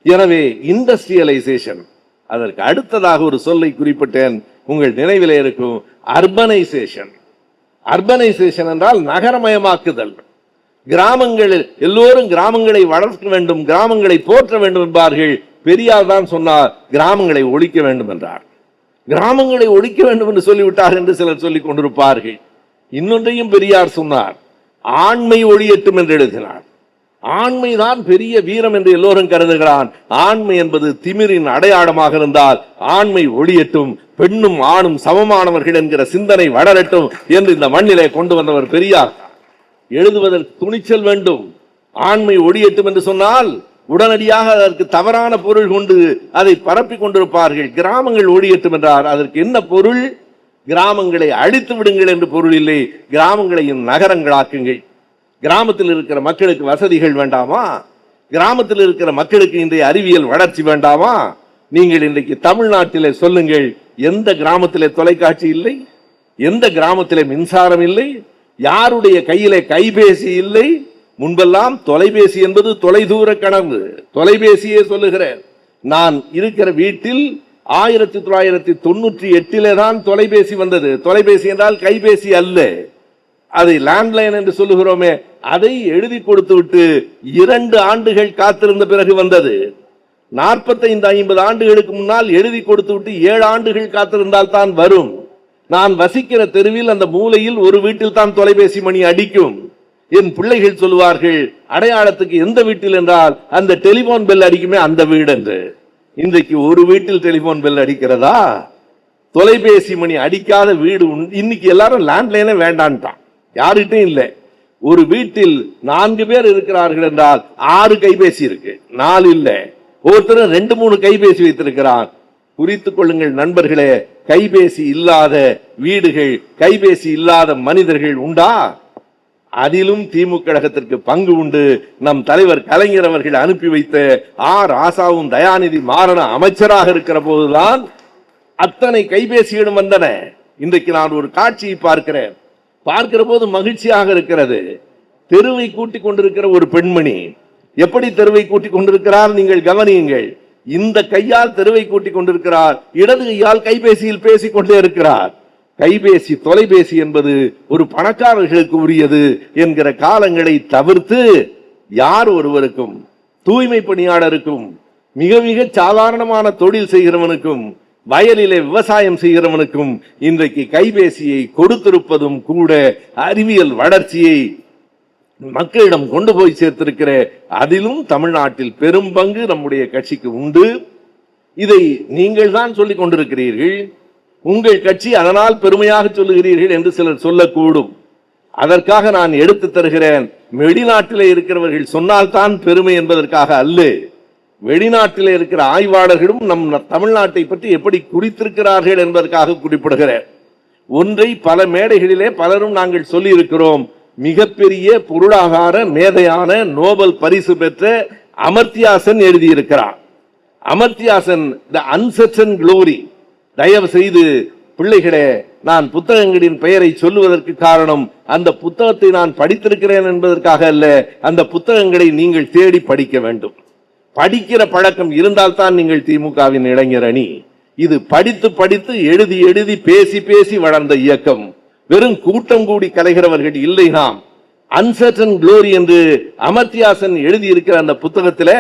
எனவே இண்டஸ்ட்ரியலைசேஷன், அதற்கு அடுத்ததாக ஒரு சொல்லை குறிப்பிட்டேன், உங்கள் நினைவிலே இருக்கும், அர்பனைசேஷன். அர்பனைசேஷன் என்றால் நகரமயமாக்குதல். கிராமங்களில் எல்லோரும் கிராமங்களை வளர்க்க வேண்டும், கிராமங்களை போற்ற வேண்டும் என்பார்கள். பெரியார் தான் சொன்னார், கிராமங்களை ஒழிக்க வேண்டும் என்றார். கிராமங்களை ஒழிக்க வேண்டும் என்று சொல்லிவிட்டார் என்று சிலர் சொல்லிக் கொண்டிருப்பார்கள். இன்னொன்றையும் பெரியார் சொன்னார், ஆண்மை ஒழியட்டும் என்று எழுதினார். ஆண்மைதான் பெரிய வீரம் என்று எல்லோரும் கருதுகிறான். ஆண்மை என்பது திமிரின் அடையாளமாக இருந்தால் ஆண்மை ஒளியட்டும், பெண்ணும் ஆணும் சமமானவர்கள் என்கிற சிந்தனை வளரட்டும் என்று இந்த மண்ணிலே கொண்டு வந்தவர் பெரியார். எழுதுவதற்கு துணிச்சல் வேண்டும். ஆண்மை ஒளியட்டும் என்று சொன்னால் உடனடியாக அதற்கு தவறான பொருள் கொண்டு அதை பரப்பிக் கொண்டிருப்பார்கள். கிராமங்கள் ஒளியட்டும் என்றார், அதற்கு என்ன பொருள்? கிராமங்களை அழித்து விடுங்கள் என்று பொருள் இல்லை, கிராமங்களையும் நகரங்களாக்குங்கள். கிராமத்தில் இருக்கிற மக்களுக்கு வசதிகள் வேண்டாமா? கிராமத்தில் இருக்கிற மக்களுக்கு இன்றைய அறிவியல் வளர்ச்சி வேண்டாமா? நீங்கள் இன்றைக்கு தமிழ்நாட்டிலே சொல்லுங்கள், எந்த கிராமத்திலே தொலைக்காட்சி இல்லை? எந்த கிராமத்திலே மின்சாரம் இல்லை? யாருடைய கையிலே கைபேசி இல்லை? முன்பெல்லாம் தொலைபேசி என்பது தொலைதூர கனவு. தொலைபேசியே சொல்லுகிறேன், நான் இருக்கிற வீட்டில் 1998 தான் தொலைபேசி வந்தது. தொலைபேசி என்றால் கைபேசி அல்ல, அதை லேண்ட்லைன் என்று சொல்லுகிறோமே, அதை எழுதி கொடுத்து விட்டு 2 ஆண்டுகள் காத்திருந்த பிறகு வந்தது. 45-50 ஆண்டுகளுக்கு முன்னால் எழுதி கொடுத்து விட்டு 7 ஆண்டுகள் காத்திருந்தால் தான் வரும். நான் வசிக்கிற தெருவில் அந்த மூலையில் ஒரு வீட்டில் தான் தொலைபேசி மணி அடிக்கும். என் பிள்ளைகள் சொல்லுவார்கள், அடையாளத்துக்கு எந்த வீட்டில் என்றால் அந்த டெலிபோன் பெல் அடிக்குமே அந்த வீடு என்று. இன்றைக்கு ஒரு வீட்டில் டெலிபோன் பெல் அடிக்கிறதா? தொலைபேசி மணி அடிக்காத வீடு இன்னைக்கு எல்லாரும் லேண்ட்லைனே வேண்டான்ட்டான், யாருகிட்டையும் இல்லை. ஒரு வீட்டில் 4 பேர் இருக்கிறார்கள் என்றால் 6 கைபேசி இருக்கு, 4 இல்லை. ஒருத்தர் 2-3 கைபேசி வைத்திருக்கிறான். குறித்துக் கொள்ளுங்கள் நண்பர்களே, கைபேசி இல்லாத வீடுகள், கைபேசி இல்லாத மனிதர்கள் உண்டா? அதிலும் திமுக கழகத்திற்கு பங்கு உண்டு. நம் தலைவர் கலைஞர் அவர்கள் அனுப்பி வைத்த ராசாவும் தயாநிதி மாறன அமைச்சராக இருக்கிற போதுதான் அத்தனை கைபேசியிடம் வந்தன. இன்றைக்கு நான் ஒரு காட்சியை பார்க்கிற போது மகிழ்ச்சியாக இருக்கிறது. தெருவை கூட்டிக் கொண்டிருக்கிற ஒரு பெண்மணி எப்படி தெருவை கூட்டிக் கொண்டிருக்கிறார் நீங்கள் கவனியுங்கள். இந்த கையால் தெருவை கூட்டிக் கொண்டிருக்கிறார், இடது கையால் கைபேசியில் பேசிக் கொண்டே இருக்கிறார். கைபேசி தொலைபேசி என்பது ஒரு பணக்காரர்களுக்கு உரியது என்கிற காலங்களை தவிர்த்து யார் ஒருவருக்கும், தூய்மை பணியாளருக்கும், மிக மிக சாதாரணமான தொழில் செய்கிறவனுக்கும், வயலிலே விவசாயம் செய்கிறவனுக்கும் இன்றைக்கு கைபேசியை கொடுத்திருப்பதும் கூட அறிவியல் வளர்ச்சியை மக்களிடம் கொண்டு போய் சேர்த்திருக்கிற அதிலும் தமிழ்நாட்டில் பெரும் பங்கு நம்முடைய கட்சிக்கு உண்டு. இதை நீங்கள் தான் சொல்லிக் கொண்டிருக்கிறீர்கள். உங்கள் கட்சி அதனால் பெருமையாக சொல்லுகிறீர்கள் என்று சிலர் சொல்லக்கூடும். அதற்காக நான் எடுத்து தருகிறேன், வெளிநாட்டிலே இருக்கிறவர்கள் சொன்னால்தான் பெருமை என்பதற்காக அல்ல. வெளிநாட்டிலே இருக்கிற ஆய்வாளர்களும் நம் தமிழ்நாட்டை பற்றி எப்படி குறித்திருக்கிறார்கள் என்பதற்காக குறிப்பிடுகிறேன். ஒன்றை பல மேடைகளிலே பலரும் நாங்கள் சொல்லி இருக்கிறோம். மிகப்பெரிய பொருளாதார மேதையான நோபல் பரிசு பெற்ற அமர்த்தியா சென் எழுதியிருக்கிறார். அமர்த்தியா சென் தி அன்சர்டன் க்ளோரி. தயவு செய்து பிள்ளைகளே, நான் புத்தகங்களின் பெயரை சொல்லுவதற்கு காரணம் அந்த புத்தகத்தை நான் படித்திருக்கிறேன் என்பதற்காக அல்ல. அந்த புத்தகங்களை நீங்கள் தேடி படிக்க வேண்டும். படிக்கிற பழக்கம் இருந்தால்தான் நீங்கள் திமுகவின் இளைஞர் அணி. இது படித்து படித்து எழுதி எழுதி பேசி பேசி வளர்ந்த இயக்கம். வெறும் கூட்டம் கூடி கலைகிறவர்கள் இல்லை நாம். அன்சர்டன் க்ளோரி என்று அமர்த்தியா சென் எழுதியிருக்கிற அந்த புத்தகத்தில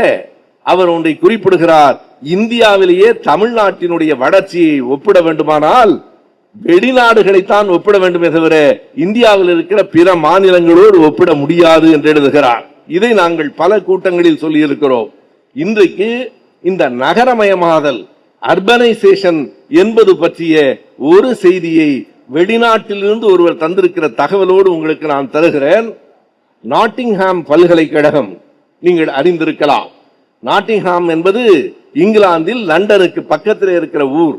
அவர் ஒன்றை குறிப்பிடுகிறார். இந்தியாவிலேயே தமிழ்நாட்டினுடைய வளர்ச்சியை ஒப்பிட வேண்டுமானால் வெளிநாடுகளைத்தான் ஒப்பிட வேண்டுமே தவிர இந்தியாவில் இருக்கிற பிற மாநிலங்களோடு ஒப்பிட முடியாது என்று எழுதுகிறார். இதை நாங்கள் பல கூட்டங்களில் சொல்லி இருக்கிறோம். இன்றைக்கு இந்த நகரமயமாதல், அர்பனைசேஷன் என்பது பற்றிய ஒரு செய்தியை வெளிநாட்டிலிருந்து ஒருவர் தந்திருக்கிற தகவலோடு உங்களுக்கு நான் தருகிறேன். நாட்டிங்ஹாம் பல்கலைக்கழகம் நீங்கள் அறிந்திருக்கலாம். நாட்டிங்ஹாம் என்பது இங்கிலாந்தில் லண்டனுக்கு பக்கத்தில் இருக்கிற ஊர்.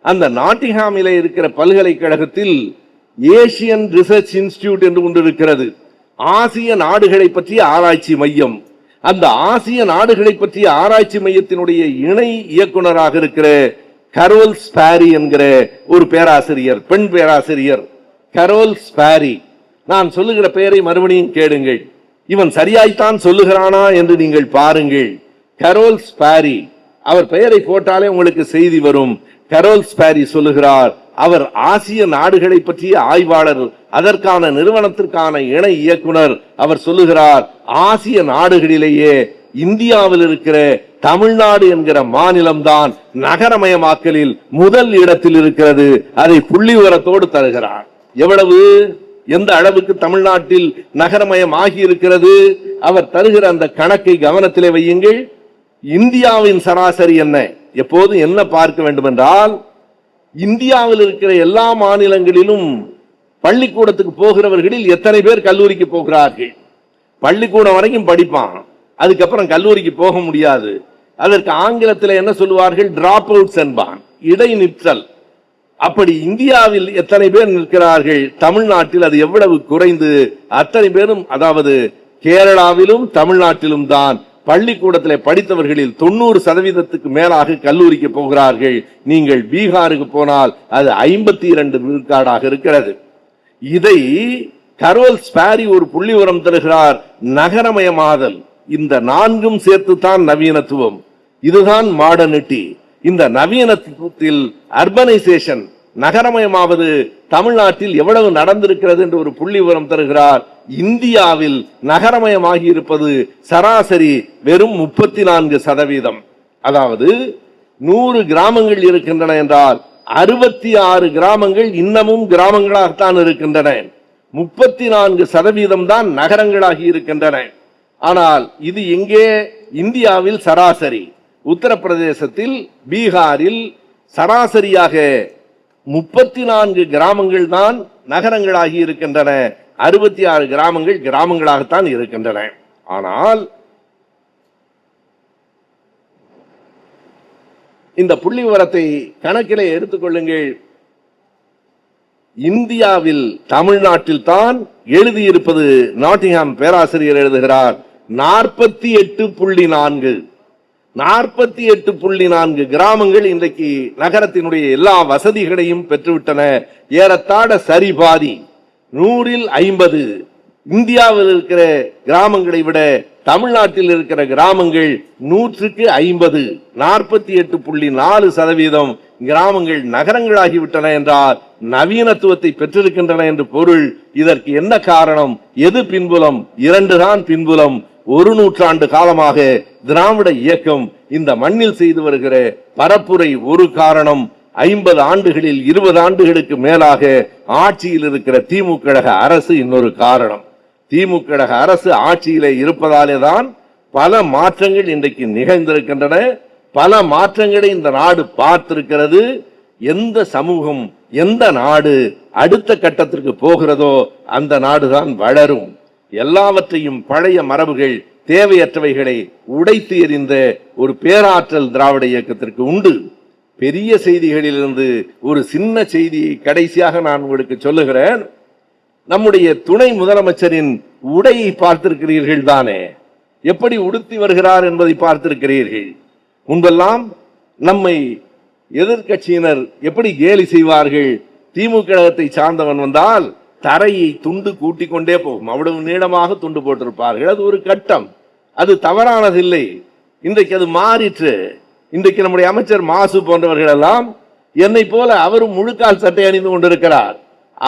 அந்த நாட்டிங்ஹாமிலே இருக்கிற பல்கலைக்கழகத்தில் ஏசியன் ரிசர்ச் இன்ஸ்டிடியூட் என்று ஒன்று இருக்கிறது. ஆசிய நாடுகளை பற்றிய ஆராய்ச்சி மையம். அந்த ஆசிய நாடுகளை பற்றிய ஆராய்ச்சி மையத்தினுடைய இணை இயக்குனராக இருக்கிற கரோல் ஸ்பாரி என்கிற ஒரு பேராசிரியர், பெண் பேராசிரியர் கரோல் ஸ்பாரி. நான் சொல்லுகிற பெயரை மறுபடியும் கேளுங்கள். இவன் சரியாய்த்தான் சொல்லுகிறானா என்று நீங்கள் பாருங்கள். கரோல் ஸ்பாரி, அவர் பெயரை போட்டாலே உங்களுக்கு செய்தி வரும். கரோல் ஸ்பாரி சொல்லுகிறார், அவர் ஆசிய நாடுகளை பற்றிய ஆய்வாளர், அதற்கான நிறுவனத்திற்கான இணை இயக்குனர். அவர் சொல்லுகிறார், ஆசிய நாடுகளிலேயே இந்தியாவில் இருக்கிற தமிழ்நாடு என்கிற மாநிலம்தான் நகரமயமாக்கலில் முதல் இடத்தில் இருக்கிறது. அதை புள்ளி விவரத்தோடு தருகிறார். எவ்வளவு, எந்த அளவுக்கு தமிழ்நாட்டில் நகரமயம் ஆகி இருக்கிறது? அவர் தருகிற அந்த கணக்கை கவனத்திலே வையுங்கள். இந்தியாவின் சராசரி என்ன? எப்போது என்ன பார்க்க வேண்டும் என்றால், இந்தியாவில் இருக்கிற எல்லா மாநிலங்களிலும் பள்ளிக்கூடத்துக்கு போகிறவர்களில் எத்தனை பேர் கல்லூரிக்கு போகிறார்கள்? பள்ளிக்கூடம் வரைக்கும் படிப்பான், அதுக்கப்புறம் கல்லூரிக்கு போக முடியாது. அதற்கு ஆங்கிலத்தில் என்ன சொல்லுவார்கள்? டிராப் அவுட்ஸ் என்பான், இடைநிற்றல். அப்படி இந்தியாவில் எத்தனை பேர் நிற்கிறார்கள்? தமிழ்நாட்டில் அது எவ்வளவு குறைந்து, அத்தனை பேரும், அதாவது கேரளாவிலும் தமிழ்நாட்டிலும் தான் பள்ளிக்கூடத்தில் படித்தவர்களில் 90% மேலாக கல்லூரிக்கு போகிறார்கள். நீங்கள் பீகாருக்கு போனால் அது 52 விழுக்காடாக இருக்கிறது. இதை கரோல் ஸ்பாரி ஒரு புள்ளிவரம் தருகிறார். நகரமயமாதல், இந்த நான்கும் சேர்த்துத்தான் நவீனத்துவம், இதுதான் மாடர்னிட்டி. இந்த நவீனத்துவத்தில் அர்பனைசேஷன், நகரமயமாவது தமிழ்நாட்டில் எவ்வளவு நடந்திருக்கிறது என்று ஒரு புள்ளி விவரம் தருகிறார். இந்தியாவில் நகரமயமாகி இருப்பது சராசரி வெறும் 34%. அதாவது 100 கிராமங்கள் இருக்கின்றன என்றால் 66 கிராமங்கள் இன்னமும் கிராமங்களாகத்தான் இருக்கின்றன. 34% தான் நகரங்களாகி இருக்கின்றன. ஆனால் இது எங்கே? இந்தியாவில் சராசரி. உத்தரப்பிரதேசத்தில், பீகாரில் சராசரியாக 34 கிராமங்கள் தான் நகரங்களாகி இருக்கின்றன. 66 கிராமங்கள் கிராமங்களாகத்தான் இருக்கின்றன. ஆனால் இந்த புள்ளி விவரத்தை கணக்கிலே எடுத்துக்கொள்ளுங்கள். இந்தியாவில், தமிழ்நாட்டில் தான் எழுதியிருப்பது, நாட்டிங்ஹாம் பேராசிரியர் எழுதுகிறார், 48.4 48.4 கிராமங்கள் இன்றைக்கு நகரத்தினுடைய எல்லா வசதிகளையும் பெற்றுவிட்டன. ஏறத்தாழ சரிபாதி, 100ல் 50. இந்தியாவில் இருக்கிற கிராமங்களை விட தமிழ்நாட்டில் இருக்கிற கிராமங்கள் 100க்கு 50, 48.4% கிராமங்கள் நகரங்களாகிவிட்டன என்றால் நவீனத்துவத்தை பெற்றிருக்கின்றன என்று பொருள். இதற்கு என்ன காரணம்? எது பின்புலம்? 2 தான் பின்புலம். 1 நூற்றாண்டு காலமாக திராவிட இயக்கம் இந்த மண்ணில் செய்து வருகிற பரப்புரை ஒரு காரணம். 50 ஆண்டுகளில் 20 ஆண்டுகளுக்கு மேலாக ஆட்சியில் இருக்கிற திமுக அரசு இன்னொரு காரணம். திமுக அரசு ஆட்சியிலே இருப்பதாலே தான் பல மாற்றங்கள் இன்றைக்கு நிகழ்ந்திருக்கின்றன. பல மாற்றங்களை இந்த நாடு பார்த்திருக்கிறது. எந்த சமூகம், எந்த நாடு அடுத்த கட்டத்திற்கு போகிறதோ அந்த நாடுதான் வளரும். எல்லாவற்றையும் பழைய மரபுகள், தேவையற்றவைகளை உடைத்து எறிந்த ஒரு பேராற்றல் திராவிட இயக்கத்திற்கு உண்டு. பெரிய செய்திகளிலிருந்து ஒரு சின்ன செய்தியை கடைசியாக நான் உங்களுக்கு சொல்லுகிறேன். நம்முடைய துணை முதலமைச்சரின் உடையை பார்த்திருக்கிறீர்கள் தானே? எப்படி உடுத்தி வருகிறார் என்பதை பார்த்திருக்கிறீர்கள். முன்பெல்லாம் நம்மை எதிர்கட்சியினர் எப்படி கேலி செய்வார்கள்? திமுக சார்ந்தவன் வந்தால் தரையை துண்டு கூட்டிக் கொண்டே போகும், அவ்வளவு நீளமாக துண்டு போட்டிருப்பார்கள். அது ஒரு கட்டம், அது தவறானதில்லை. இன்றைக்கு அது மாறிற்று. இன்றைக்கு நம்முடைய அமைச்சர் மாசு போன்றவர்கள் எல்லாம் என்னை போல அவரும் முழுக்கால் சட்டை அணிந்து கொண்டிருக்கிறார்.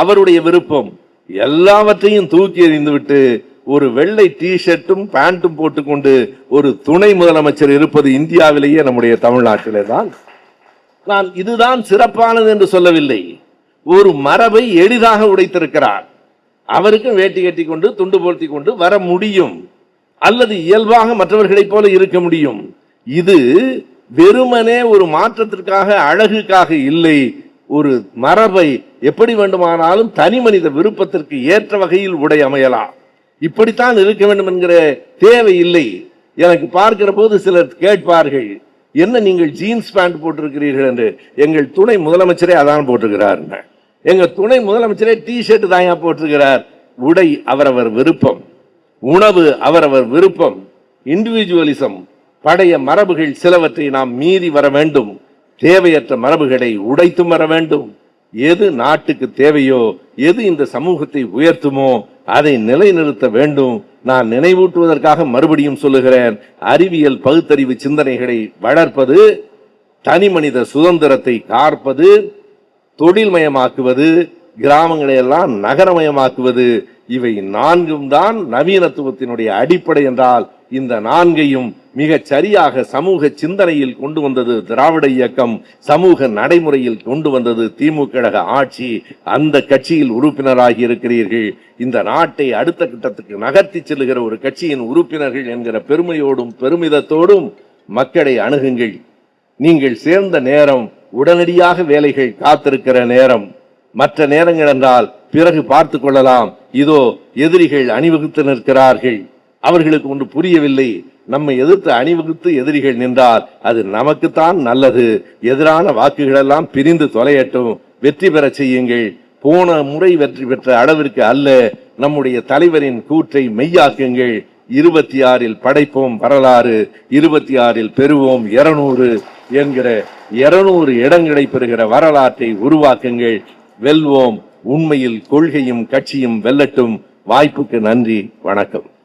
அவருடைய விருப்பம். எல்லாவற்றையும் தூக்கி எறிந்துவிட்டு ஒரு வெள்ளை டி ஷர்ட்டும் பேண்ட்டும் போட்டுக்கொண்டு ஒரு துணை முதலமைச்சர் இருப்பது இந்தியாவிலேயே நம்முடைய தமிழ்நாட்டிலே தான். நான் இதுதான் சிறப்பானது என்று சொல்லவில்லை. ஒரு மரபை எளிதாக உடைத்திருக்கிறார். அவருக்கும் வேட்டி கட்டி கொண்டு துண்டு போர்த்தி கொண்டு வர முடியும், அல்லது இயல்பாக மற்றவர்களைப் போல இருக்க முடியும். இது வெறுமனே ஒரு மாற்றத்திற்காக, அழகுக்காக இல்லை. ஒரு மரபை எப்படி வேண்டுமானாலும் தனி மனித விருப்பத்திற்கு ஏற்ற வகையில் உடை அமையலாம். இப்படித்தான் இருக்க வேண்டும் என்கிற தேவை இல்லை. எனக்கு பார்க்கிற போது சிலர் கேட்பார்கள், என்ன நீங்கள் ஜீன்ஸ் பேண்ட் போட்டிருக்கிறீர்கள் என்று. எங்கள் துணை முதலமைச்சரே அதான் போட்டிருக்கிறார். எங்க துணை முதலமைச்சரே டி ஷர்ட் தான் போட்டிருக்கிறார். உடை அவரவர் விருப்பம், உணவு அவரவர் விருப்பம். இண்டிவிஜுவலிசம், பழைய மரபுகள் சிலவற்றை நாம் மீறி வர வேண்டும். தேவையற்ற மரபுகளை உடைத்தும் வர வேண்டும். எது நாட்டுக்கு தேவையோ, எது இந்த சமூகத்தை உயர்த்துமோ அதை நிலைநிறுத்த வேண்டும். நான் நினைவூட்டுவதற்காக மறுபடியும் சொல்லுகிறேன், அறிவியல் பகுத்தறிவு சிந்தனைகளை வளர்ப்பது, தனி மனித சுதந்திரத்தை காப்பது, தொழில்மயமாக்குவது, கிராமங்களை எல்லாம் நகரமயமாக்குவது, இவை 4ம் தான் நவீனத்துவத்தினுடைய அடிப்படை என்றால் இந்த நான்கையும் மிகச் சரியாக சமூக சிந்தனையில் கொண்டு வந்தது திராவிட இயக்கம், சமூக நடைமுறையில் கொண்டு வந்தது திமுக ஆட்சி. அந்த கட்சியில் உறுப்பினராகி இருக்கிறீர்கள். இந்த நாட்டை அடுத்த கட்டத்துக்கு நகர்த்தி செல்லுகிற ஒரு கட்சியின் உறுப்பினர்கள் என்கிற பெருமையோடும் பெருமிதத்தோடும் மக்களை அணுகுங்கள். நீங்கள் சேர்ந்த நேரம் உடனடியாக வேலைகள் காத்திருக்கிற நேரம். மற்ற நேரங்கள் என்றால் பிறகு பார்த்து கொள்ளலாம். இதோ எதிரிகள் அணிவகுத்து நிற்கிறார்கள். அவர்களுக்கு ஒன்று புரியவில்லை. நம்மை எதிர்த்து அணிவகுத்து எதிரிகள் நின்றால் அது நமக்குத்தான் நல்லது. எதிரான வாக்குகளெல்லாம் பிரிந்து தொலையட்டும். வெற்றி பெற செய்யுங்கள். போன முறை வெற்றி பெற்ற அளவிற்கு அல்ல. நம்முடைய தலைவரின் கூற்றை மெய்யாக்குங்கள். 26 படைப்போம் வரலாறு, 26 பெறுவோம் 200 என்கிற 200 இடங்களை பெறுகிற வரலாற்றை உருவாக்குங்கள். வெல்வோம். உண்மையில் கொள்கையும் கட்சியும் வெல்லட்டும். வாய்ப்புக்கு நன்றி. வணக்கம்.